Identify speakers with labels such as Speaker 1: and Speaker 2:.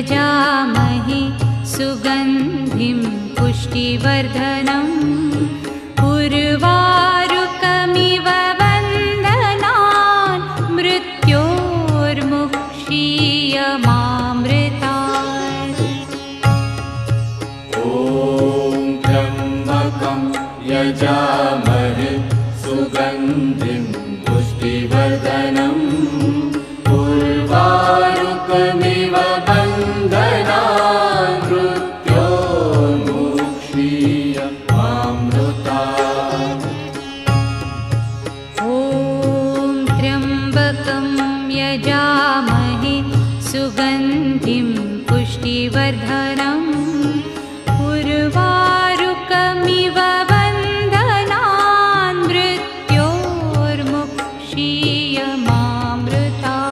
Speaker 1: यजामहे सुगन्धिं पुष्टिवर्धनम् उर्वारुकमिव वन्दनान् मृत्योर्मुक्षीयमामृतात्।
Speaker 2: ॐ त्र्यम्बकं यजामहे सुगन्धिं पुष्टिवर्धनम् उर्वारुकमिव वन्दनान् मृत्योर्मुक्षीयमामृतात्।
Speaker 1: ॐ त्र्यम्बकं यजामहे सुगन्धिं पुष्टिवर्धनम्